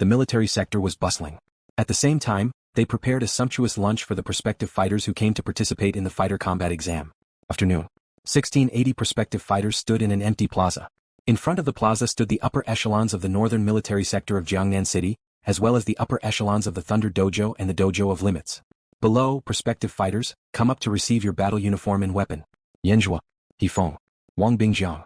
the military sector was bustling. At the same time, they prepared a sumptuous lunch for the prospective fighters who came to participate in the fighter combat exam. Afternoon. 1680 prospective fighters stood in an empty plaza. In front of the plaza stood the upper echelons of the northern military sector of Jiang-Nan City, as well as the upper echelons of the Thunder Dojo and the Dojo of Limits. Below, prospective fighters, come up to receive your battle uniform and weapon. Yanzhua, Hifeng, Wang Bingjiang.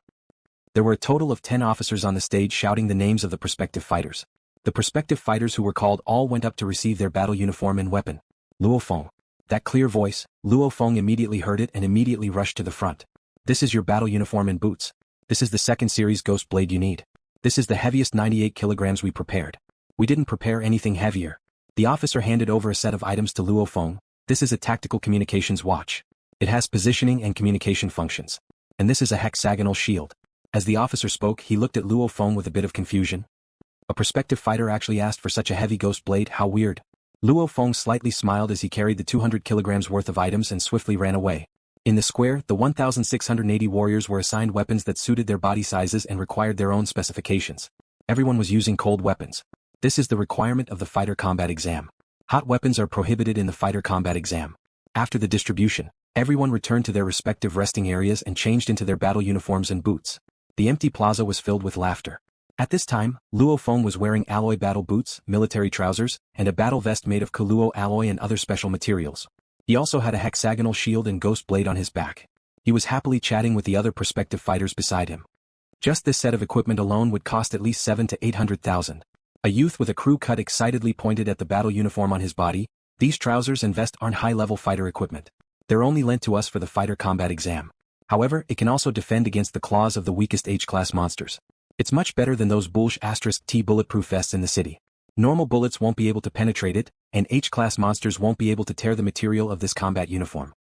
There were a total of 10 officers on the stage shouting the names of the prospective fighters. The prospective fighters who were called all went up to receive their battle uniform and weapon. LuoFeng. That clear voice, LuoFeng immediately heard it and immediately rushed to the front. This is your battle uniform and boots. This is the second series ghost blade you need. This is the heaviest 98 kilograms we prepared. We didn't prepare anything heavier. The officer handed over a set of items to LuoFeng. This is a tactical communications watch. It has positioning and communication functions. And this is a hexagonal shield. As the officer spoke, he looked at LuoFeng with a bit of confusion. A prospective fighter actually asked for such a heavy ghost blade, how weird. LuoFeng slightly smiled as he carried the 200 kilograms worth of items and swiftly ran away. In the square, the 1,680 warriors were assigned weapons that suited their body sizes and required their own specifications. Everyone was using cold weapons. This is the requirement of the fighter combat exam. Hot weapons are prohibited in the fighter combat exam. After the distribution, everyone returned to their respective resting areas and changed into their battle uniforms and boots. The empty plaza was filled with laughter. At this time, LuoFeng was wearing alloy battle boots, military trousers, and a battle vest made of Kaluo alloy and other special materials. He also had a hexagonal shield and ghost blade on his back. He was happily chatting with the other prospective fighters beside him. Just this set of equipment alone would cost at least 700,000 to 800,000. A youth with a crew cut excitedly pointed at the battle uniform on his body. These trousers and vest aren't high-level fighter equipment. They're only lent to us for the fighter combat exam. However, it can also defend against the claws of the weakest H-class monsters. It's much better than those T bulletproof vests in the city. Normal bullets won't be able to penetrate it, and H-class monsters won't be able to tear the material of this combat uniform.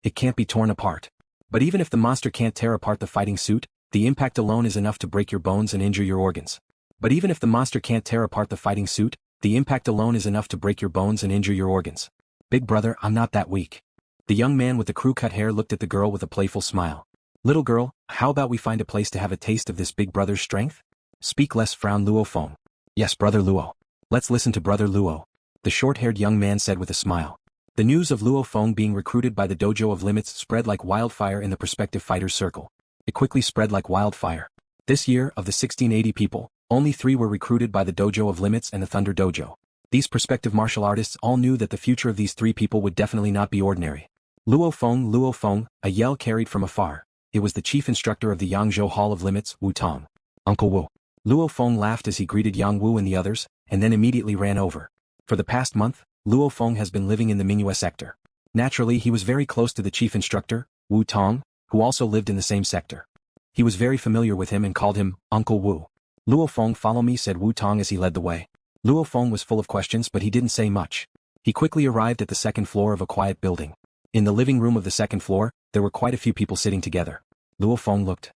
It can't be torn apart. But even if the monster can't tear apart the fighting suit, the impact alone is enough to break your bones and injure your organs. But even if the monster can't tear apart the fighting suit, the impact alone is enough to break your bones and injure your organs. Big brother, I'm not that weak. The young man with the crew-cut hair looked at the girl with a playful smile. Little girl, how about we find a place to have a taste of this big brother's strength? Speak less, frowned LuoFeng. Yes, brother Luo. Let's listen to brother Luo. The short-haired young man said with a smile. The news of LuoFeng being recruited by the Dojo of Limits spread like wildfire in the prospective fighters' circle. It quickly spread like wildfire. This year, of the 1680 people, only 3 were recruited by the Dojo of Limits and the Thunder Dojo. These prospective martial artists all knew that the future of these 3 people would definitely not be ordinary. LuoFeng, LuoFeng, a yell carried from afar. It was the chief instructor of the Yangzhou Hall of Limits, Wu Tong. Uncle Wu. LuoFeng laughed as he greeted Yang Wu and the others, and then immediately ran over. For the past month, LuoFeng has been living in the Mingyue sector. Naturally, he was very close to the chief instructor, Wu Tong, who also lived in the same sector. He was very familiar with him and called him Uncle Wu. LuoFeng, follow me, said Wu Tong as he led the way. LuoFeng was full of questions, but he didn't say much. He quickly arrived at the second floor of a quiet building. In the living room of the second floor, there were quite a few people sitting together. LuoFeng looked.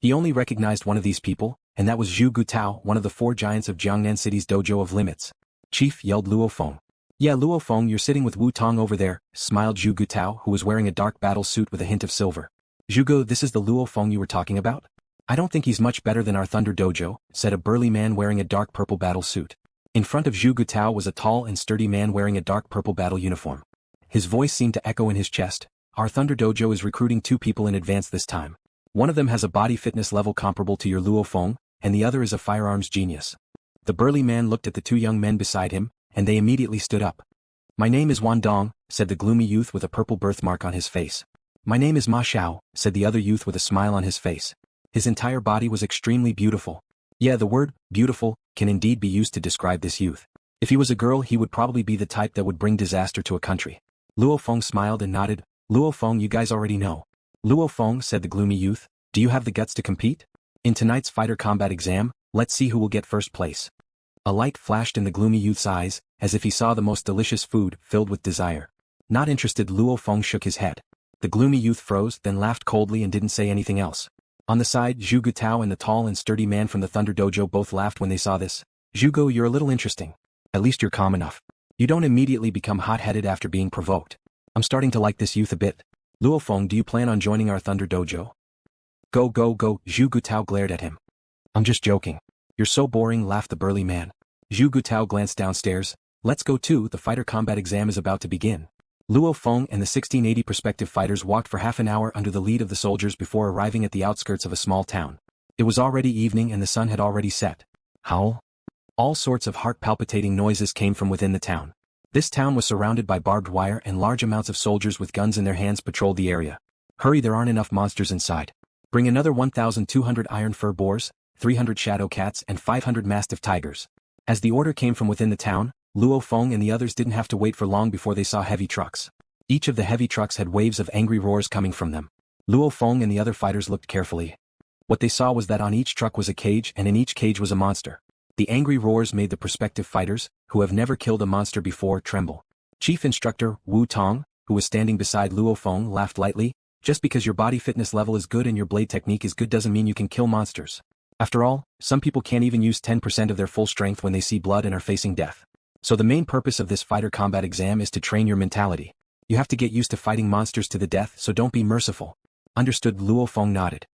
He only recognized one of these people, and that was Zhu Gutao, one of the 4 giants of Jiang-Nan City's Dojo of Limits. Chief, yelled LuoFeng. Yeah, LuoFeng, you're sitting with Wu Tong over there, smiled Zhu Gutao, who was wearing a dark battle suit with a hint of silver. Zhugo, this is the LuoFeng you were talking about? I don't think he's much better than our Thunder Dojo, said a burly man wearing a dark purple battle suit. In front of Zhu Gutao was a tall and sturdy man wearing a dark purple battle uniform. His voice seemed to echo in his chest. Our Thunder Dojo is recruiting 2 people in advance this time. One of them has a body fitness level comparable to your LuoFeng, and the other is a firearms genius. The burly man looked at the 2 young men beside him, and they immediately stood up. My name is Wan Dong, said the gloomy youth with a purple birthmark on his face. My name is Ma Xiao, said the other youth with a smile on his face. His entire body was extremely beautiful. Yeah, the word, beautiful, can indeed be used to describe this youth. If he was a girl, he would probably be the type that would bring disaster to a country. LuoFeng smiled and nodded. LuoFeng, you guys already know. LuoFeng, said the gloomy youth, do you have the guts to compete? In tonight's fighter combat exam, let's see who will get first place. A light flashed in the gloomy youth's eyes, as if he saw the most delicious food, filled with desire. Not interested, LuoFeng shook his head. The gloomy youth froze, then laughed coldly and didn't say anything else. On the side, Zhu Gutao and the tall and sturdy man from the Thunder Dojo both laughed when they saw this. Zhugo, you're a little interesting. At least you're calm enough. You don't immediately become hot-headed after being provoked. I'm starting to like this youth a bit. LuoFeng, do you plan on joining our Thunder Dojo? Go go go, Zhu Gutao glared at him. I'm just joking. You're so boring, laughed the burly man. Zhu Gutao glanced downstairs. Let's go too, the fighter combat exam is about to begin. Luo Feng and the 1680 prospective fighters walked for half an hour under the lead of the soldiers before arriving at the outskirts of a small town. It was already evening and the sun had already set. Howl. All sorts of heart-palpitating noises came from within the town. This town was surrounded by barbed wire and large amounts of soldiers with guns in their hands patrolled the area. Hurry, there aren't enough monsters inside. Bring another 1,200 Iron Fur Boars, 300 Shadow Cats and 500 Mastiff Tigers. As the order came from within the town, Luo Feng and the others didn't have to wait for long before they saw heavy trucks. Each of the heavy trucks had waves of angry roars coming from them. Luo Feng and the other fighters looked carefully. What they saw was that on each truck was a cage and in each cage was a monster. The angry roars made the prospective fighters, who have never killed a monster before, tremble. Chief Instructor Wu Tong, who was standing beside Luo Feng, laughed lightly. Just because your body fitness level is good and your blade technique is good doesn't mean you can kill monsters. After all, some people can't even use 10% of their full strength when they see blood and are facing death. So the main purpose of this fighter combat exam is to train your mentality. You have to get used to fighting monsters to the death, so don't be merciful. Understood. Luo Feng nodded.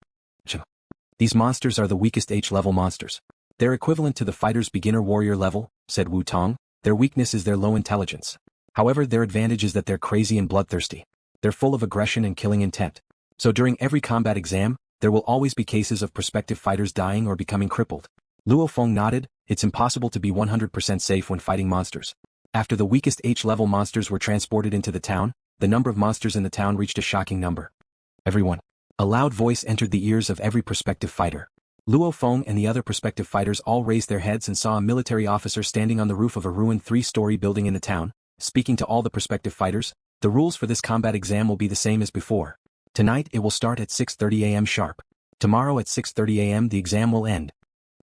These monsters are the weakest H-level monsters. They're equivalent to the fighter's beginner warrior level, said Wu Tong. Their weakness is their low intelligence. However, their advantage is that they're crazy and bloodthirsty. They're full of aggression and killing intent. So during every combat exam, there will always be cases of prospective fighters dying or becoming crippled. Luo Feng nodded. It's impossible to be 100% safe when fighting monsters. After the weakest H-level monsters were transported into the town, the number of monsters in the town reached a shocking number. Everyone. A loud voice entered the ears of every prospective fighter. Luo Feng and the other prospective fighters all raised their heads and saw a military officer standing on the roof of a ruined 3-story building in the town, speaking to all the prospective fighters. The rules for this combat exam will be the same as before. Tonight it will start at 6:30 a.m. sharp. Tomorrow at 6:30 a.m. the exam will end.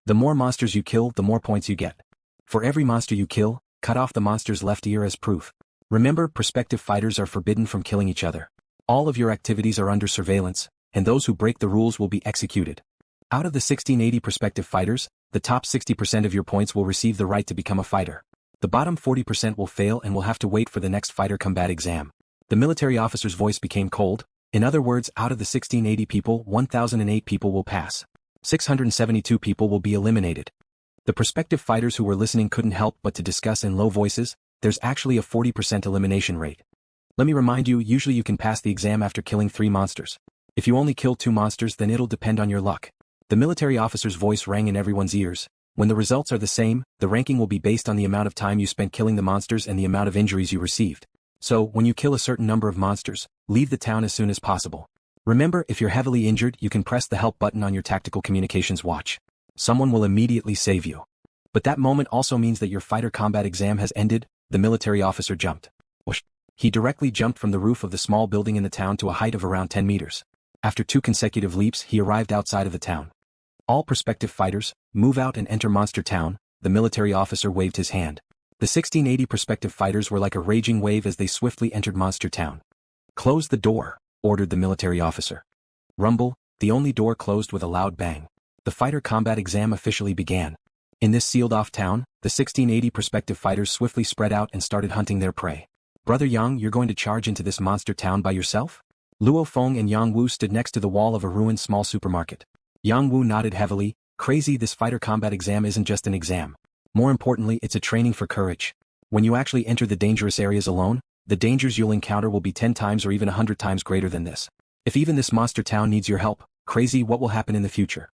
The more monsters you kill, the more points you get. For every monster you kill, cut off the monster's left ear as proof. Remember, prospective fighters are forbidden from killing each other. All of your activities are under surveillance, and those who break the rules will be executed. Out of the 1680 prospective fighters, the top 60% of your points will receive the right to become a fighter. The bottom 40% will fail and will have to wait for the next fighter combat exam. The military officer's voice became cold. In other words, out of the 1680 people, 1008 people will pass. 672 people will be eliminated. The prospective fighters who were listening couldn't help but to discuss in low voices. There's actually a 40% elimination rate. Let me remind you, usually you can pass the exam after killing 3 monsters. If you only kill 2 monsters, then it'll depend on your luck. The military officer's voice rang in everyone's ears. When the results are the same, the ranking will be based on the amount of time you spent killing the monsters and the amount of injuries you received. So, when you kill a certain number of monsters, leave the town as soon as possible. Remember, if you're heavily injured, you can press the help button on your tactical communications watch. Someone will immediately save you. But that moment also means that your fighter combat exam has ended. The military officer jumped. Whoosh. He directly jumped from the roof of the small building in the town to a height of around 10 meters. After 2 consecutive leaps, he arrived outside of the town. All prospective fighters, move out and enter Monster Town. The military officer waved his hand. The 1680 prospective fighters were like a raging wave as they swiftly entered Monster Town. Close the door, ordered the military officer. Rumble, the only door closed with a loud bang. The fighter combat exam officially began. In this sealed-off town, the 1680 prospective fighters swiftly spread out and started hunting their prey. Brother Yang, you're going to charge into this monster town by yourself? Luo Feng and Yang Wu stood next to the wall of a ruined small supermarket. Yang Wu nodded heavily. Crazy, this fighter combat exam isn't just an exam. More importantly, it's a training for courage. When you actually enter the dangerous areas alone, the dangers you'll encounter will be 10 times or even 100 times greater than this. If even this monster town needs your help, Crazy, what will happen in the future?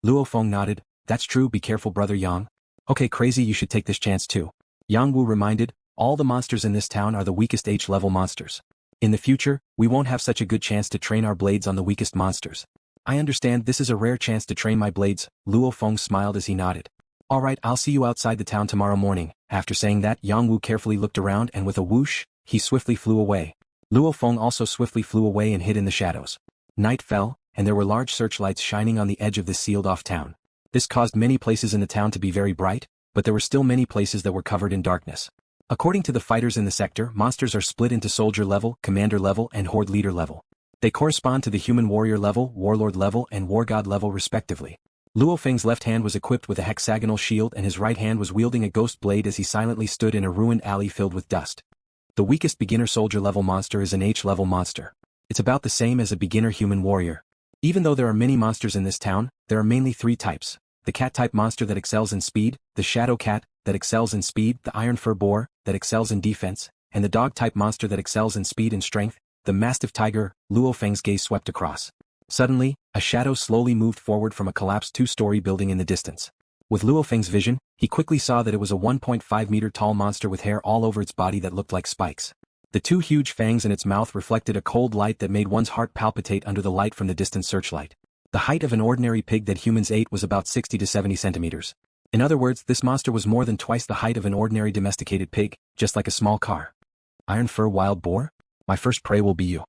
Luo Feng nodded. That's true, be careful, Brother Yang. Okay, Crazy, you should take this chance too. Yang Wu reminded. All the monsters in this town are the weakest H-level monsters. In the future, we won't have such a good chance to train our blades on the weakest monsters. I understand this is a rare chance to train my blades. Luo Feng smiled as he nodded. Alright, I'll see you outside the town tomorrow morning. After saying that, Yang Wu carefully looked around and with a whoosh, he swiftly flew away. Luo Feng also swiftly flew away and hid in the shadows. Night fell, and there were large searchlights shining on the edge of this sealed-off town. This caused many places in the town to be very bright, but there were still many places that were covered in darkness. According to the fighters in the sector, monsters are split into soldier level, commander level, and horde leader level. They correspond to the human warrior level, warlord level, and war god level respectively. LuoFeng's left hand was equipped with a hexagonal shield and his right hand was wielding a ghost blade as he silently stood in a ruined alley filled with dust. The weakest beginner soldier level monster is an H-level monster. It's about the same as a beginner human warrior. Even though there are many monsters in this town, there are mainly 3 types. The cat-type monster that excels in speed, the shadow cat, that excels in speed, the Iron Fur Boar, that excels in defense, and the dog-type monster that excels in speed and strength, the Mastiff Tiger. LuoFeng's gaze swept across. Suddenly, a shadow slowly moved forward from a collapsed two-story building in the distance. With LuoFeng's vision, he quickly saw that it was a 1.5-meter-tall monster with hair all over its body that looked like spikes. The two huge fangs in its mouth reflected a cold light that made one's heart palpitate under the light from the distant searchlight. The height of an ordinary pig that humans ate was about 60 to 70 centimeters. In other words, this monster was more than twice the height of an ordinary domesticated pig, just like a small car. Iron Fur Wild Boar? My first prey will be you.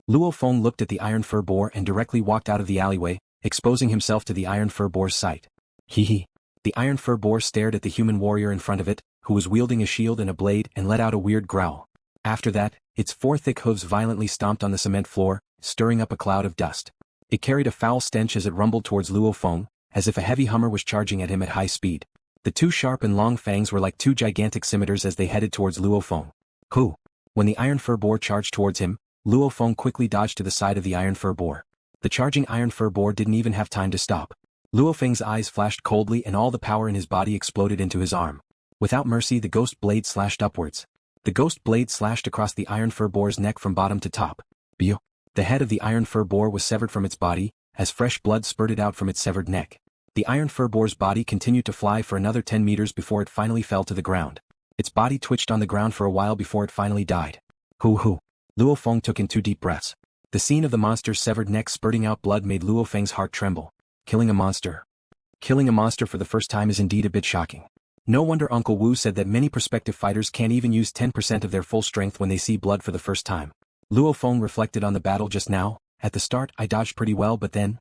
Luo Feng looked at the Iron Fur Boar and directly walked out of the alleyway, exposing himself to the Iron Fur Boar's sight. Hee. The Iron Fur Boar stared at the human warrior in front of it, who was wielding a shield and a blade, and let out a weird growl. After that, its four thick hooves violently stomped on the cement floor, stirring up a cloud of dust. It carried a foul stench as it rumbled towards Luo Feng, as if a heavy Hummer was charging at him at high speed. The two sharp and long fangs were like two gigantic scimitars as they headed towards Luo Feng. Who? When the Iron Fur Boar charged towards him, Luo Feng quickly dodged to the side of the Iron Fur Boar. The charging Iron Fur Boar didn't even have time to stop. Luo Feng's eyes flashed coldly and all the power in his body exploded into his arm. Without mercy, the ghost blade slashed upwards. The ghost blade slashed across the Iron Fur Boar's neck from bottom to top. Bio. The head of the Iron Fur Boar was severed from its body, as fresh blood spurted out from its severed neck. The Iron Fur Boar's body continued to fly for another 10 meters before it finally fell to the ground. Its body twitched on the ground for a while before it finally died. Hoo. Luo Feng took in 2 deep breaths. The scene of the monster's severed neck spurting out blood made Luo Feng's heart tremble. Killing a monster. Killing a monster for the first time is indeed a bit shocking. No wonder Uncle Wu said that many prospective fighters can't even use 10% of their full strength when they see blood for the first time. Luo Feng reflected on the battle just now. At the start, I dodged pretty well, but then...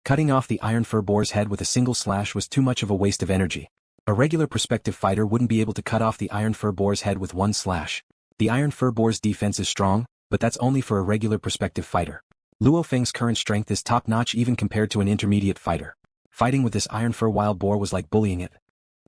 Cutting off the Iron Fur Boar's head with a single slash was too much of a waste of energy. A regular prospective fighter wouldn't be able to cut off the Iron Fur Boar's head with one slash. The Iron Fur Boar's defense is strong, but that's only for a regular prospective fighter. Luo Feng's current strength is top-notch even compared to an intermediate fighter. Fighting with this Iron Fur Wild Boar was like bullying it.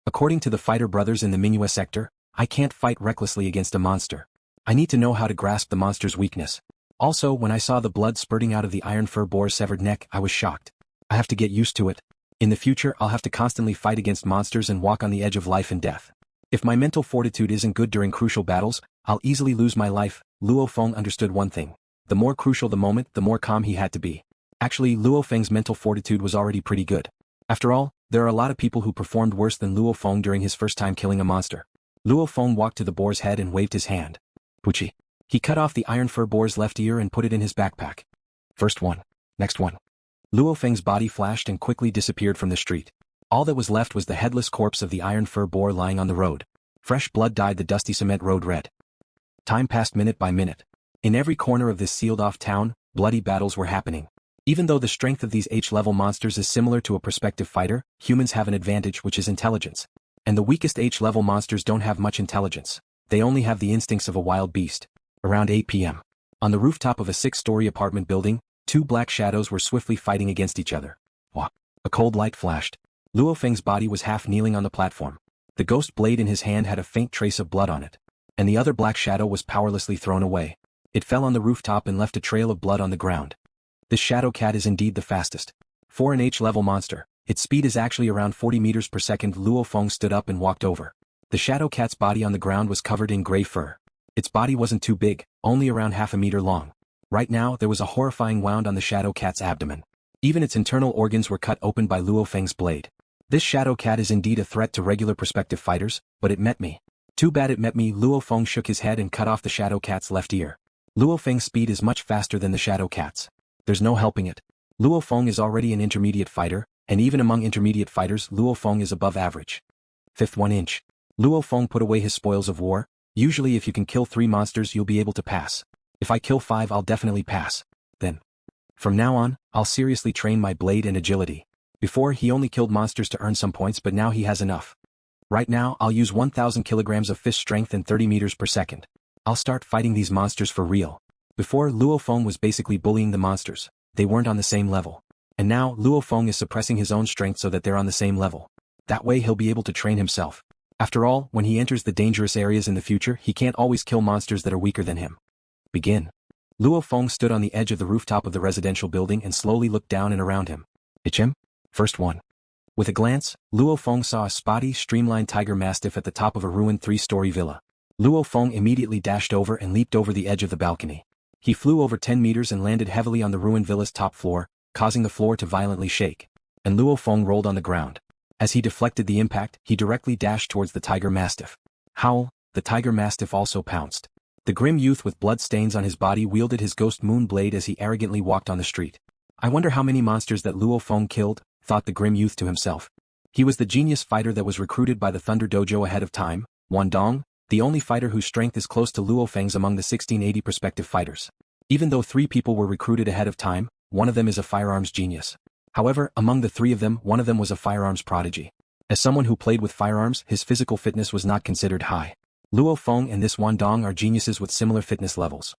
According to the fighter brothers in the Mingyue sector, I can't fight recklessly against a monster. I need to know how to grasp the monster's weakness. Also, when I saw the blood spurting out of the Iron Fur Boar's severed neck, I was shocked. I have to get used to it. In the future, I'll have to constantly fight against monsters and walk on the edge of life and death. If my mental fortitude isn't good during crucial battles, I'll easily lose my life. Luo Feng understood one thing. The more crucial the moment, the more calm he had to be. Actually, Luo Feng's mental fortitude was already pretty good. After all, there are a lot of people who performed worse than Luo Feng during his first time killing a monster. Luo Feng walked to the boar's head and waved his hand. Puchi. He cut off the Iron Fur Boar's left ear and put it in his backpack. First one. Next one. Luo Feng's body flashed and quickly disappeared from the street. All that was left was the headless corpse of the Iron Fur Boar lying on the road. Fresh blood dyed the dusty cement road red. Time passed minute by minute. In every corner of this sealed-off town, bloody battles were happening. Even though the strength of these H-level monsters is similar to a prospective fighter, humans have an advantage, which is intelligence. And the weakest H-level monsters don't have much intelligence. They only have the instincts of a wild beast. Around 8 p.m. On the rooftop of a 6-story apartment building, 2 black shadows were swiftly fighting against each other. Wah! A cold light flashed. Luo Feng's body was half kneeling on the platform. The ghost blade in his hand had a faint trace of blood on it. And the other black shadow was powerlessly thrown away. It fell on the rooftop and left a trail of blood on the ground. This shadow cat is indeed the fastest. For an H-level monster, its speed is actually around 40 meters per second. Luo Feng stood up and walked over. The shadow cat's body on the ground was covered in gray fur. Its body wasn't too big, only around half a meter long. Right now, there was a horrifying wound on the shadow cat's abdomen. Even its internal organs were cut open by Luo Feng's blade. This shadow cat is indeed a threat to regular prospective fighters, but it met me. Too bad it met me. Luo Feng shook his head and cut off the shadow cat's left ear. Luo Feng's speed is much faster than the shadow cat's. There's no helping it. Luo Feng is already an intermediate fighter, and even among intermediate fighters, Luo Feng is above average. Fifth 1 inch. Luo Feng put away his spoils of war. Usually if you can kill 3 monsters you'll be able to pass. If I kill 5 I'll definitely pass. Then. From now on, I'll seriously train my blade and agility. Before he only killed monsters to earn some points, but now he has enough. Right now I'll use 1,000 kilograms of fist strength and 30 meters per second. I'll start fighting these monsters for real. Before, Luo Feng was basically bullying the monsters. They weren't on the same level. And now, Luo Feng is suppressing his own strength so that they're on the same level. That way he'll be able to train himself. After all, when he enters the dangerous areas in the future, he can't always kill monsters that are weaker than him. Begin. Luo Feng stood on the edge of the rooftop of the residential building and slowly looked down and around him. Him? First one. With a glance, Luo Feng saw a spotty, streamlined tiger mastiff at the top of a ruined 3-story villa. Luo Feng immediately dashed over and leaped over the edge of the balcony. He flew over 10 meters and landed heavily on the ruined villa's top floor, causing the floor to violently shake. And Luo Feng rolled on the ground. As he deflected the impact, he directly dashed towards the tiger mastiff. Howl, the tiger mastiff also pounced. The grim youth with blood stains on his body wielded his ghost moon blade as he arrogantly walked on the street. I wonder how many monsters that Luo Feng killed, thought the grim youth to himself. He was the genius fighter that was recruited by the Thunder Dojo ahead of time, Wan Dong, the only fighter whose strength is close to LuoFeng's among the 1680 prospective fighters. Even though 3 people were recruited ahead of time, one of them is a firearms genius. However, among the 3 of them, one of them was a firearms prodigy. As someone who played with firearms, his physical fitness was not considered high. Luo Feng and this Wan Dong are geniuses with similar fitness levels.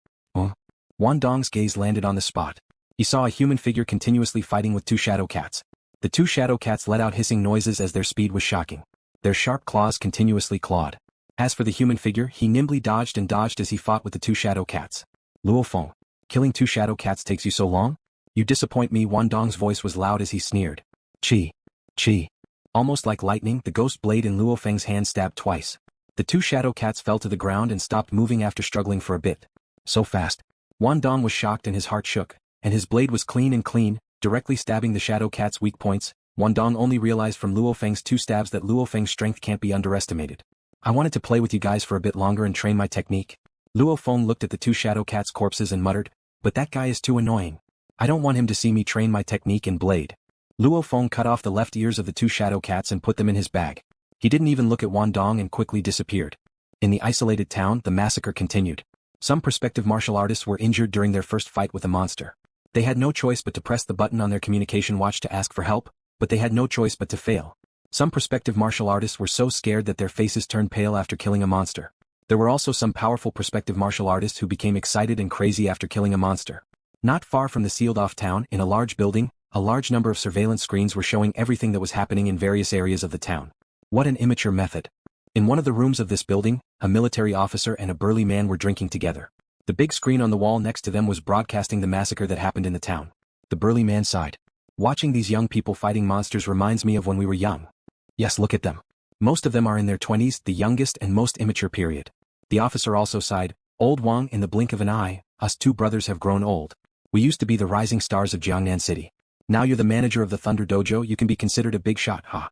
Wan Dong's gaze landed on the spot. He saw a human figure continuously fighting with 2 shadow cats. The 2 shadow cats let out hissing noises as their speed was shocking. Their sharp claws continuously clawed. As for the human figure, he nimbly dodged and dodged as he fought with the 2 shadow cats. Luo Feng, killing 2 shadow cats takes you so long? You disappoint me. Wan Dong's voice was loud as he sneered. Chi. Chi. Almost like lightning, the ghost blade in Luo Feng's hand stabbed twice. The 2 shadow cats fell to the ground and stopped moving after struggling for a bit. So fast. Wan Dong was shocked and his heart shook, and his blade was clean, directly stabbing the shadow cat's weak points. Wan Dong only realized from Luo Feng's 2 stabs that Luo Feng's strength can't be underestimated. I wanted to play with you guys for a bit longer and train my technique. Luo Feng looked at the 2 shadow cats' corpses and muttered, but that guy is too annoying. I don't want him to see me train my technique and blade. Luo Feng cut off the left ears of the 2 shadow cats and put them in his bag. He didn't even look at Wan Dong and quickly disappeared. In the isolated town, the massacre continued. Some prospective martial artists were injured during their first fight with a monster. They had no choice but to press the button on their communication watch to ask for help, but they had no choice but to fail. Some prospective martial artists were so scared that their faces turned pale after killing a monster. There were also some powerful prospective martial artists who became excited and crazy after killing a monster. Not far from the sealed-off town, in a large building, a large number of surveillance screens were showing everything that was happening in various areas of the town. What an immature method. In one of the rooms of this building, a military officer and a burly man were drinking together. The big screen on the wall next to them was broadcasting the massacre that happened in the town. The burly man sighed. Watching these young people fighting monsters reminds me of when we were young. Yes, look at them. Most of them are in their 20s, the youngest and most immature period. The officer also sighed. Old Wang, in the blink of an eye, us 2 brothers have grown old. We used to be the rising stars of Jiang-Nan City. Now you're the manager of the Thunder Dojo, you can be considered a big shot, huh?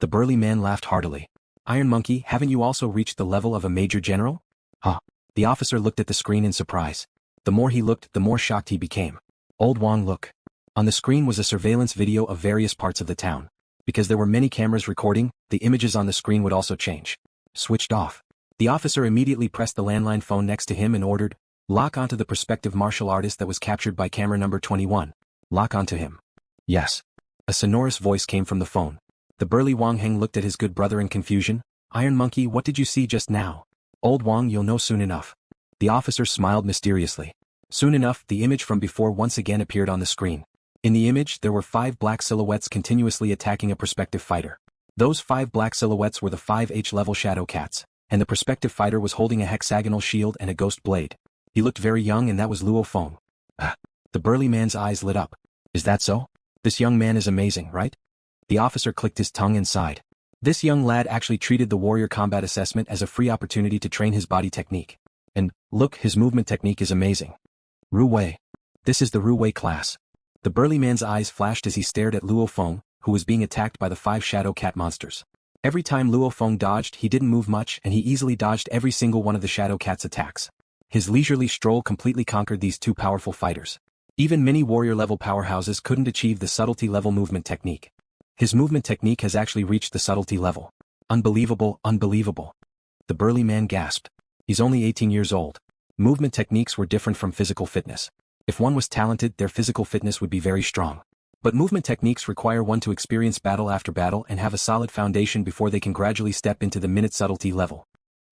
The burly man laughed heartily. Iron Monkey, haven't you also reached the level of a major general? Huh? The officer looked at the screen in surprise. The more he looked, the more shocked he became. Old Wang, look. On the screen was a surveillance video of various parts of the town. Because there were many cameras recording, the images on the screen would also change. Switched off. The officer immediately pressed the landline phone next to him and ordered, lock onto the prospective martial artist that was captured by camera number 21. Lock onto him. Yes. A sonorous voice came from the phone. The burly Wang Heng looked at his good brother in confusion. Iron Monkey, what did you see just now? Old Wang, you'll know soon enough. The officer smiled mysteriously. Soon enough, the image from before once again appeared on the screen. In the image, there were 5 black silhouettes continuously attacking a prospective fighter. Those 5 black silhouettes were the 5 H-level shadow cats, and the prospective fighter was holding a hexagonal shield and a ghost blade. He looked very young, and that was Luo Feng. The burly man's eyes lit up. Is that so? This young man is amazing, right? The officer clicked his tongue and sighed. This young lad actually treated the warrior combat assessment as a free opportunity to train his body technique. And, look, his movement technique is amazing. Ru Wei. This is the Ru Wei class. The burly man's eyes flashed as he stared at Luo Feng, who was being attacked by the 5 shadow cat monsters. Every time Luo Feng dodged, he didn't move much and he easily dodged every single one of the shadow cat's attacks. His leisurely stroll completely conquered these 2 powerful fighters. Even many warrior-level powerhouses couldn't achieve the subtlety-level movement technique. His movement technique has actually reached the subtlety level. Unbelievable, unbelievable. The burly man gasped. He's only 18 years old. Movement techniques were different from physical fitness. If one was talented, their physical fitness would be very strong. But movement techniques require one to experience battle after battle and have a solid foundation before they can gradually step into the minute subtlety level.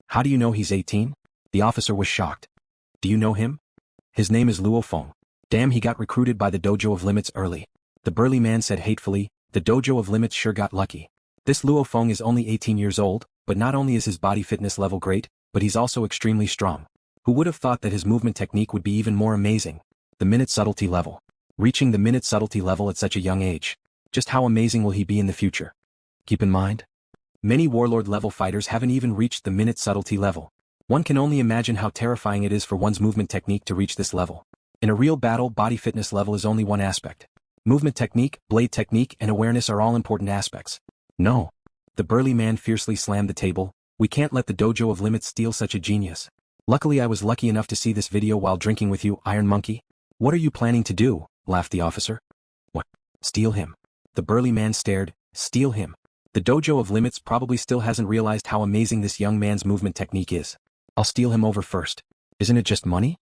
How do you know he's 18? The officer was shocked. Do you know him? His name is Luo Feng. Damn, he got recruited by the Dojo of Limits early. The burly man said hatefully, the Dojo of Limits sure got lucky. This Luo Feng is only 18 years old, but not only is his body fitness level great, but he's also extremely strong. Who would have thought that his movement technique would be even more amazing? The minute subtlety level. Reaching the minute subtlety level at such a young age. Just how amazing will he be in the future? Keep in mind, many warlord-level fighters haven't even reached the minute subtlety level. One can only imagine how terrifying it is for one's movement technique to reach this level. In a real battle, body fitness level is only one aspect. Movement technique, blade technique, and awareness are all important aspects. No. The burly man fiercely slammed the table. We can't let the dojo of limits steal such a genius. Luckily I was lucky enough to see this video while drinking with you, Iron Monkey. What are you planning to do? Laughed the officer. What? Steal him? The burly man stared. Steal him? The dojo of limits probably still hasn't realized how amazing this young man's movement technique is. I'll steal him over first. Isn't it just money?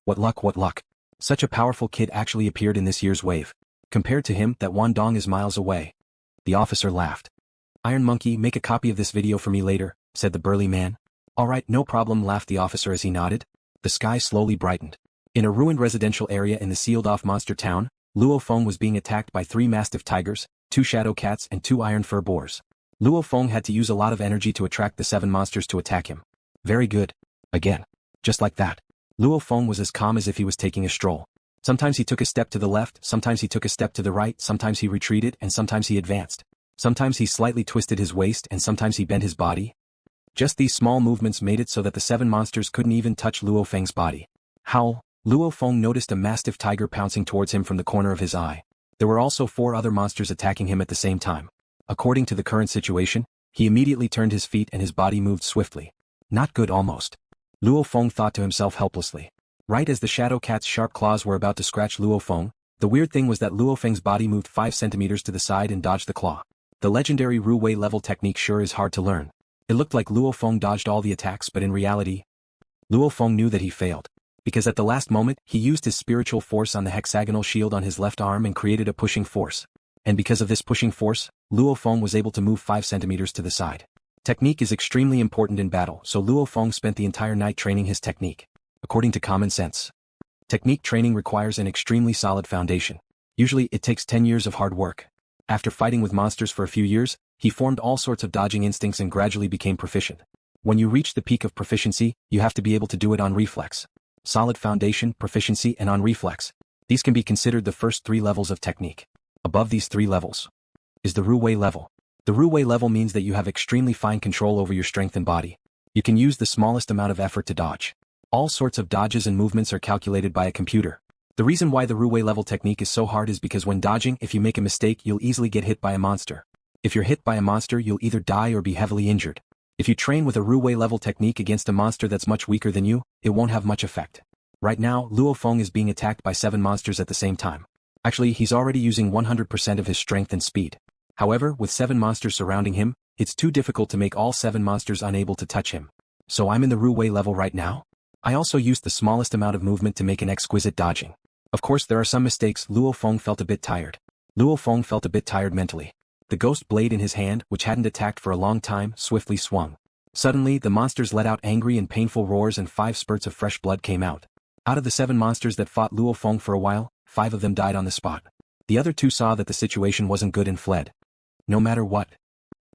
What luck, what luck. Such a powerful kid actually appeared in this year's wave. Compared to him, that Wan Dong is miles away. The officer laughed. Iron Monkey, make a copy of this video for me later, said the burly man. Alright, no problem, laughed the officer as he nodded. The sky slowly brightened. In a ruined residential area in the sealed-off monster town, Luo Feng was being attacked by 3 Mastiff Tigers, 2 Shadow Cats and 2 Iron Fur Boars. Luo Feng had to use a lot of energy to attract the 7 monsters to attack him. Very good. Again. Just like that. Luo Feng was as calm as if he was taking a stroll. Sometimes he took a step to the left, sometimes he took a step to the right, sometimes he retreated and sometimes he advanced. Sometimes he slightly twisted his waist and sometimes he bent his body. Just these small movements made it so that the 7 monsters couldn't even touch Luo Feng's body. Howl! Luo Feng noticed a Mastiff Tiger pouncing towards him from the corner of his eye. There were also 4 other monsters attacking him at the same time. According to the current situation, he immediately turned his feet and his body moved swiftly. Not good almost. Luo Feng thought to himself helplessly. Right as the Shadow Cat's sharp claws were about to scratch Luo Feng, the weird thing was that Luo Feng's body moved 5 centimeters to the side and dodged the claw. The legendary Ru Wei level technique sure is hard to learn. It looked like Luo Feng dodged all the attacks, but in reality, Luo Feng knew that he failed. Because at the last moment, he used his spiritual force on the hexagonal shield on his left arm and created a pushing force. And because of this pushing force, Luo Feng was able to move 5 centimeters to the side. Technique is extremely important in battle, so Luo Feng spent the entire night training his technique. According to common sense, technique training requires an extremely solid foundation. Usually it takes 10 years of hard work. After fighting with monsters for a few years, he formed all sorts of dodging instincts and gradually became proficient. When you reach the peak of proficiency, you have to be able to do it on reflex. Solid foundation, proficiency, and on reflex. These can be considered the first 3 levels of technique. Above these 3 levels is the Ru Wei level. The Ru Wei level means that you have extremely fine control over your strength and body. You can use the smallest amount of effort to dodge. All sorts of dodges and movements are calculated by a computer. The reason why the Ru Wei level technique is so hard is because when dodging, if you make a mistake, you'll easily get hit by a monster. If you're hit by a monster, you'll either die or be heavily injured. If you train with a Ru Wei level technique against a monster that's much weaker than you, it won't have much effect. Right now, Luo Feng is being attacked by 7 monsters at the same time. Actually, he's already using 100% of his strength and speed. However, with 7 monsters surrounding him, it's too difficult to make all 7 monsters unable to touch him. So I'm in the Ru Wei level right now? I also used the smallest amount of movement to make an exquisite dodging. Of course there are some mistakes. Luo Feng felt a bit tired. Luo Feng felt a bit tired mentally. The ghost blade in his hand, which hadn't attacked for a long time, swiftly swung. Suddenly, the monsters let out angry and painful roars and 5 spurts of fresh blood came out. Out of the 7 monsters that fought Luo Feng for a while, 5 of them died on the spot. The other 2 saw that the situation wasn't good and fled. No matter what.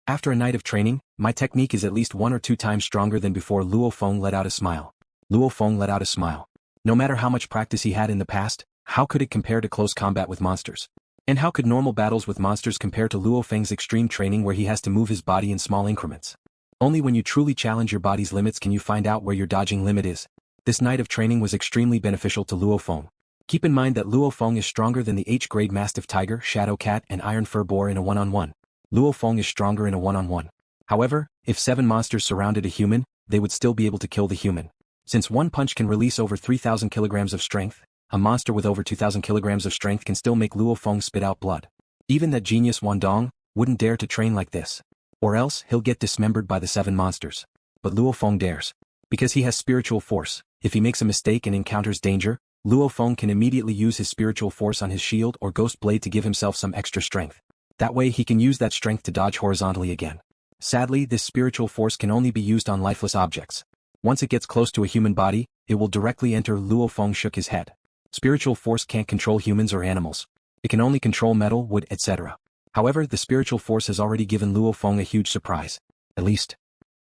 After a night of training, my technique is at least 1 or 2 times stronger than before. Luo Feng let out a smile. Luo Feng let out a smile. No matter how much practice he had in the past, how could it compare to close combat with monsters? And how could normal battles with monsters compare to Luo Feng's extreme training where he has to move his body in small increments? Only when you truly challenge your body's limits can you find out where your dodging limit is. This night of training was extremely beneficial to Luo Feng. Keep in mind that Luo Feng is stronger than the H-grade Mastiff Tiger, Shadow Cat and Iron Fur Boar in a one-on-one. Luo Feng is stronger in a one-on-one. However, if 7 monsters surrounded a human, they would still be able to kill the human. Since one punch can release over 3,000 kilograms of strength, a monster with over 2,000 kilograms of strength can still make Luo Feng spit out blood. Even that genius Wan Dong wouldn't dare to train like this. Or else he'll get dismembered by the 7 monsters. But Luo Feng dares. Because he has spiritual force, if he makes a mistake and encounters danger, Luo Feng can immediately use his spiritual force on his shield or ghost blade to give himself some extra strength. That way he can use that strength to dodge horizontally again. Sadly, this spiritual force can only be used on lifeless objects. Once it gets close to a human body, it will directly enter. Luo Feng shook his head. Spiritual force can't control humans or animals. It can only control metal, wood, etc. However, the spiritual force has already given Luo Feng a huge surprise. At least,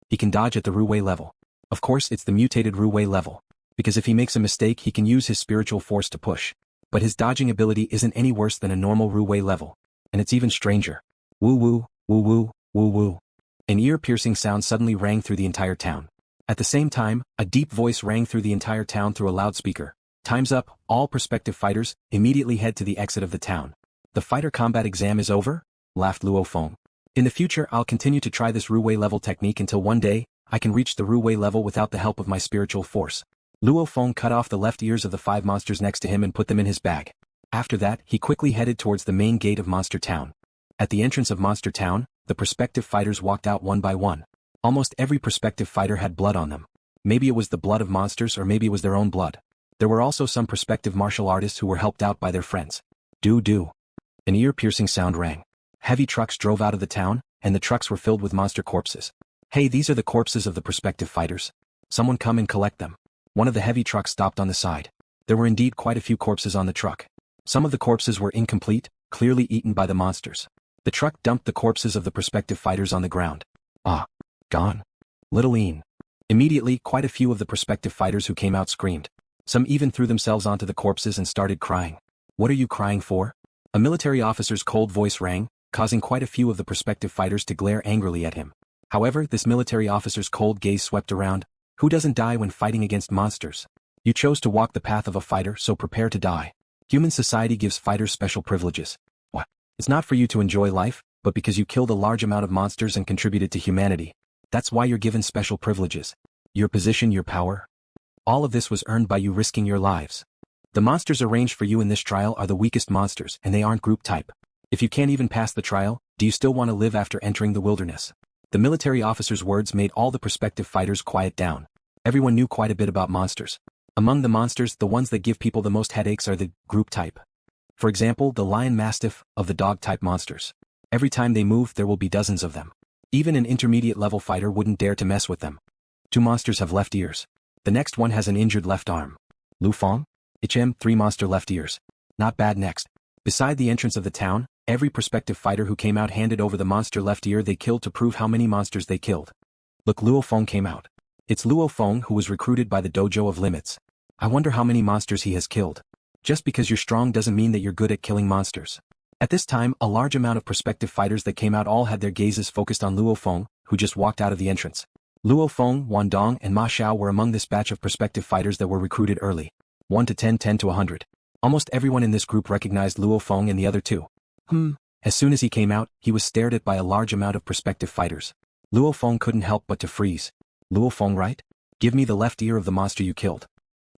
he can dodge at the Ru Wei level. Of course, it's the mutated Ru Wei level. Because if he makes a mistake, he can use his spiritual force to push. But his dodging ability isn't any worse than a normal Ru Wei level. And it's even stranger. Woo woo, woo woo, woo woo. An ear-piercing sound suddenly rang through the entire town. At the same time, a deep voice rang through the entire town through a loudspeaker. Time's up, all prospective fighters, immediately head to the exit of the town. The fighter combat exam is over? Laughed Luo Feng. In the future I'll continue to try this Ru Wei level technique until one day, I can reach the Ru Wei level without the help of my spiritual force. Luo Feng cut off the left ears of the 5 monsters next to him and put them in his bag. After that, he quickly headed towards the main gate of Monster Town. At the entrance of Monster Town, the prospective fighters walked out one by one. Almost every prospective fighter had blood on them. Maybe it was the blood of monsters or maybe it was their own blood. There were also some prospective martial artists who were helped out by their friends. Do. An ear-piercing sound rang. Heavy trucks drove out of the town, and the trucks were filled with monster corpses. Hey, these are the corpses of the prospective fighters. Someone come and collect them. One of the heavy trucks stopped on the side. There were indeed quite a few corpses on the truck. Some of the corpses were incomplete, clearly eaten by the monsters. The truck dumped the corpses of the prospective fighters on the ground. Ah, gone. Little Ian. Immediately, quite a few of the prospective fighters who came out screamed. Some even threw themselves onto the corpses and started crying. What are you crying for? A military officer's cold voice rang, causing quite a few of the prospective fighters to glare angrily at him. However, this military officer's cold gaze swept around. Who doesn't die when fighting against monsters? You chose to walk the path of a fighter, so prepare to die. Human society gives fighters special privileges. What? It's not for you to enjoy life, but because you killed a large amount of monsters and contributed to humanity. That's why you're given special privileges. Your position, your power. All of this was earned by you risking your lives. The monsters arranged for you in this trial are the weakest monsters and they aren't group type. If you can't even pass the trial, do you still want to live after entering the wilderness? The military officer's words made all the prospective fighters quiet down. Everyone knew quite a bit about monsters. Among the monsters, the ones that give people the most headaches are the group type. For example, the lion mastiff of the dog type monsters. Every time they move there will be dozens of them. Even an intermediate level fighter wouldn't dare to mess with them. 2 monsters have left ears. The next one has an injured left arm. LuoFeng? 3 monster left ears. Not bad. Next. Beside the entrance of the town, every prospective fighter who came out handed over the monster left ear they killed to prove how many monsters they killed. Look, LuoFeng came out. It's LuoFeng who was recruited by the Dojo of Limits. I wonder how many monsters he has killed. Just because you're strong doesn't mean that you're good at killing monsters. At this time, a large amount of prospective fighters that came out all had their gazes focused on LuoFeng, who just walked out of the entrance. LuoFeng, Wan Dong and Ma Xiao were among this batch of prospective fighters that were recruited early. 1 to 10, 10 to 100. Almost everyone in this group recognized LuoFeng and the other 2. As soon as he came out, he was stared at by a large amount of prospective fighters. LuoFeng couldn't help but to freeze. LuoFeng, right? Give me the left ear of the monster you killed.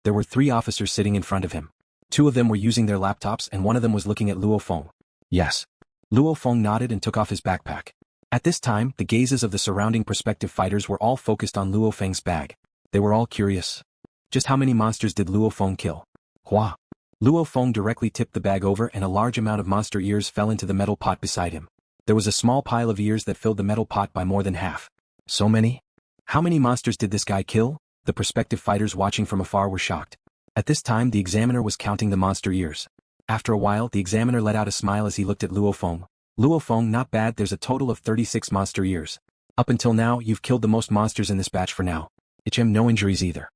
There were 3 officers sitting in front of him. 2 of them were using their laptops and one of them was looking at LuoFeng. Yes. LuoFeng nodded and took off his backpack. At this time, the gazes of the surrounding prospective fighters were all focused on LuoFeng's bag. They were all curious. Just how many monsters did LuoFeng kill? Hua. LuoFeng directly tipped the bag over and a large amount of monster ears fell into the metal pot beside him. There was a small pile of ears that filled the metal pot by more than half. So many? How many monsters did this guy kill? The prospective fighters watching from afar were shocked. At this time the examiner was counting the monster ears. After a while the examiner let out a smile as he looked at LuoFeng. LuoFeng, not bad, there's a total of 36 monster ears. Up until now you've killed the most monsters in this batch for now. No injuries either.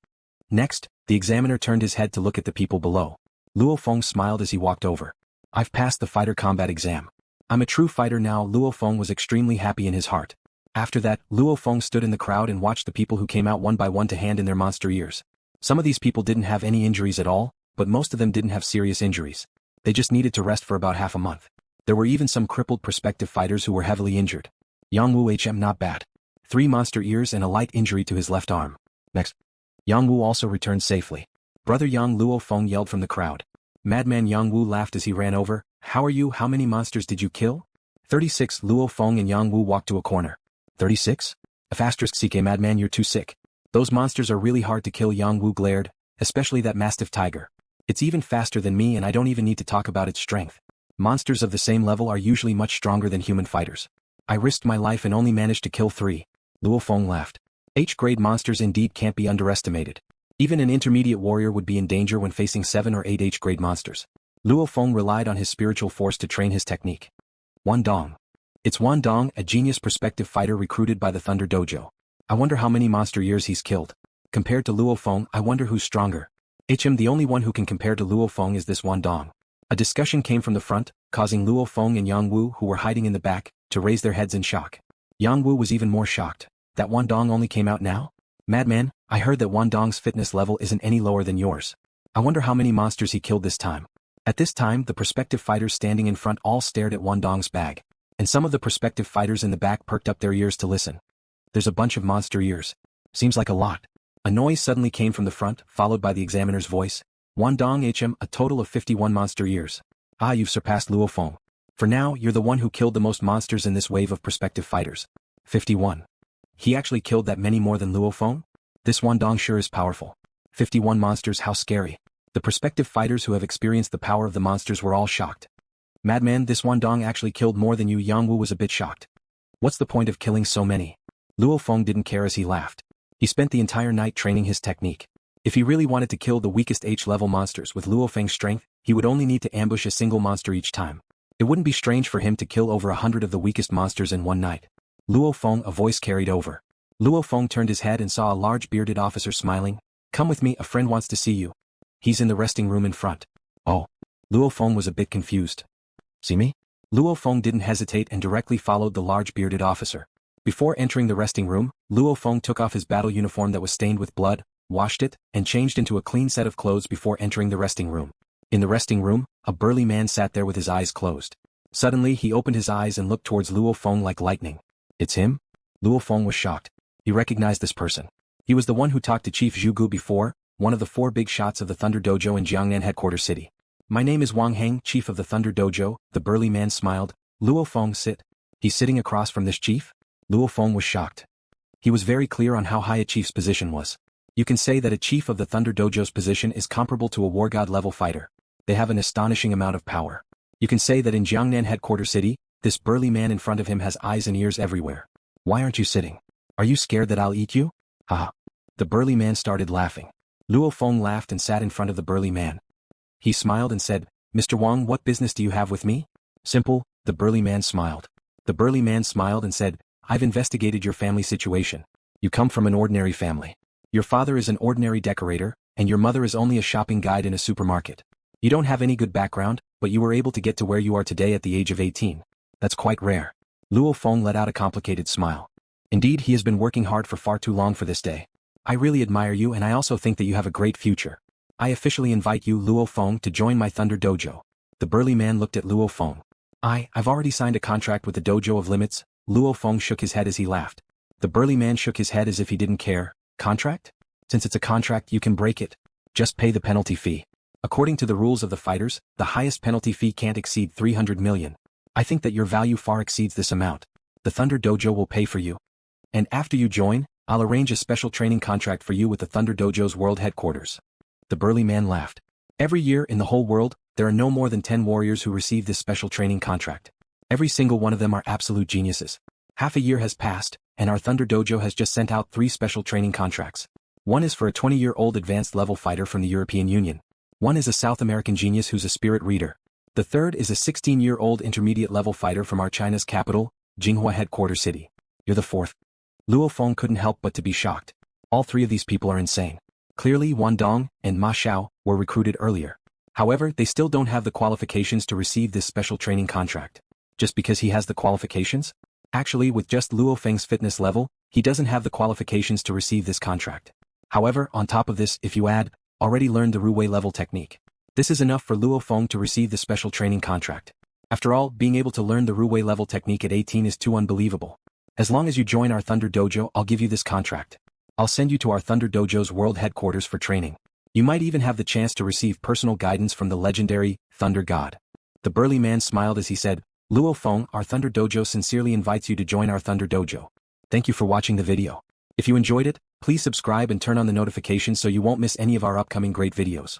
Next, the examiner turned his head to look at the people below. LuoFeng smiled as he walked over. I've passed the fighter combat exam. I'm a true fighter now. LuoFeng was extremely happy in his heart. After that, LuoFeng stood in the crowd and watched the people who came out one by one to hand in their monster ears. Some of these people didn't have any injuries at all, but most of them didn't have serious injuries. They just needed to rest for about half a month. There were even some crippled prospective fighters who were heavily injured. Yang Wu not bad. 3 monster ears and a light injury to his left arm. Next. Yang Wu also returned safely. Brother Yang, LuoFeng yelled from the crowd. Madman Yang Wu laughed as he ran over. How are you? How many monsters did you kill? 36. LuoFeng and Yang Wu walked to a corner. 36? CK Madman, you're too sick. Those monsters are really hard to kill. Yang Wu glared, especially that Mastiff Tiger. It's even faster than me and I don't even need to talk about its strength. Monsters of the same level are usually much stronger than human fighters. I risked my life and only managed to kill 3. LuoFeng laughed. H-grade monsters indeed can't be underestimated. Even an intermediate warrior would be in danger when facing 7 or 8 H-grade monsters. LuoFeng relied on his spiritual force to train his technique. Wan Dong. It's Wan Dong, a genius prospective fighter recruited by the Thunder Dojo. I wonder how many monster ears he's killed. Compared to LuoFeng, I wonder who's stronger. The only one who can compare to LuoFeng is this Wan Dong. A discussion came from the front. causing Luo Feng and Yang Wu, who were hiding in the back, to raise their heads in shock. Yang Wu was even more shocked. That Wan Dong only came out now? Madman, I heard that Wan Dong's fitness level isn't any lower than yours. I wonder how many monsters he killed this time. At this time, the prospective fighters standing in front all stared at Wan Dong's bag. And some of the prospective fighters in the back perked up their ears to listen. There's a bunch of monster ears. Seems like a lot. A noise suddenly came from the front, followed by the examiner's voice. Wan Dong HM, a total of 51 monster ears. Ah, you've surpassed Luo Feng. For now, you're the one who killed the most monsters in this wave of prospective fighters. 51. He actually killed that many more than Luo Feng? This Wan Dong sure is powerful. 51 monsters, how scary. The prospective fighters who have experienced the power of the monsters were all shocked. Madman, this Wan Dong actually killed more than you. Yang Wu was a bit shocked. What's the point of killing so many? Luo Feng didn't care as he laughed. He spent the entire night training his technique. If he really wanted to kill the weakest H-level monsters with Luo Feng's strength, he would only need to ambush a single monster each time. It wouldn't be strange for him to kill over 100 of the weakest monsters in one night. Luo Feng, a voice carried over. Luo Feng turned his head and saw a large bearded officer smiling. Come with me, a friend wants to see you. He's in the resting room in front. Oh. Luo Feng was a bit confused. See me? Luo Feng didn't hesitate and directly followed the large bearded officer. Before entering the resting room, Luo Feng took off his battle uniform that was stained with blood, washed it, and changed into a clean set of clothes before entering the resting room. In the resting room, a burly man sat there with his eyes closed. Suddenly he opened his eyes and looked towards Luo Feng like lightning. It's him? Luo Feng was shocked. He recognized this person. He was the one who talked to Chief Zhugu before, one of the 4 big shots of the Thunder Dojo in Jiang-Nan headquarters city. My name is Wang Heng, chief of the Thunder Dojo. The burly man smiled. Luo Feng, sit. He's sitting across from this chief? Luo Feng was shocked. He was very clear on how high a chief's position was. You can say that a chief of the Thunder Dojo's position is comparable to a war god level fighter. They have an astonishing amount of power. You can say that in Jiangnan headquarters city, this burly man in front of him has eyes and ears everywhere. Why aren't you sitting? Are you scared that I'll eat you? Haha. The burly man started laughing. Luo Feng laughed and sat in front of the burly man. He smiled and said, Mr. Wang, what business do you have with me? Simple, the burly man smiled. The burly man smiled and said, I've investigated your family situation. You come from an ordinary family. Your father is an ordinary decorator, and your mother is only a shopping guide in a supermarket. You don't have any good background, but you were able to get to where you are today at the age of 18. That's quite rare. Luo Feng let out a complicated smile. Indeed, he has been working hard for far too long for this day. I really admire you, and I also think that you have a great future. I officially invite you, Luo Feng, to join my Thunder Dojo. The burly man looked at Luo Feng. I've already signed a contract with the Dojo of Limits. Luo Feng shook his head as he laughed. The burly man shook his head as if he didn't care. Contract? Since it's a contract, you can break it. Just pay the penalty fee. According to the rules of the fighters, the highest penalty fee can't exceed 300 million. I think that your value far exceeds this amount. The Thunder Dojo will pay for you. And after you join, I'll arrange a special training contract for you with the Thunder Dojo's world headquarters. The burly man laughed. Every year in the whole world, there are no more than 10 warriors who receive this special training contract. Every single one of them are absolute geniuses. Half a year has passed, and our Thunder Dojo has just sent out 3 special training contracts. One is for a 20-year-old advanced level fighter from the European Union. One is a South American genius who's a spirit reader. The third is a 16-year-old intermediate level fighter from our China's capital, Jinghua headquarters city. You're the 4th. Luo Feng couldn't help but to be shocked. All 3 of these people are insane. Clearly Wan Dong and Ma Xiao were recruited earlier. However, they still don't have the qualifications to receive this special training contract. Just because he has the qualifications? Actually, with just Luo Feng's fitness level, he doesn't have the qualifications to receive this contract. However, on top of this, if you add, already learned the Ru Wei level technique. This is enough for Luo Feng to receive the special training contract. After all, being able to learn the Ru Wei level technique at 18 is too unbelievable. As long as you join our Thunder Dojo, I'll give you this contract. I'll send you to our Thunder Dojo's world headquarters for training. You might even have the chance to receive personal guidance from the legendary Thunder God. The burly man smiled as he said, Luo Feng, our Thunder Dojo sincerely invites you to join our Thunder Dojo. Thank you for watching the video. If you enjoyed it, please subscribe and turn on the notifications so you won't miss any of our upcoming great videos.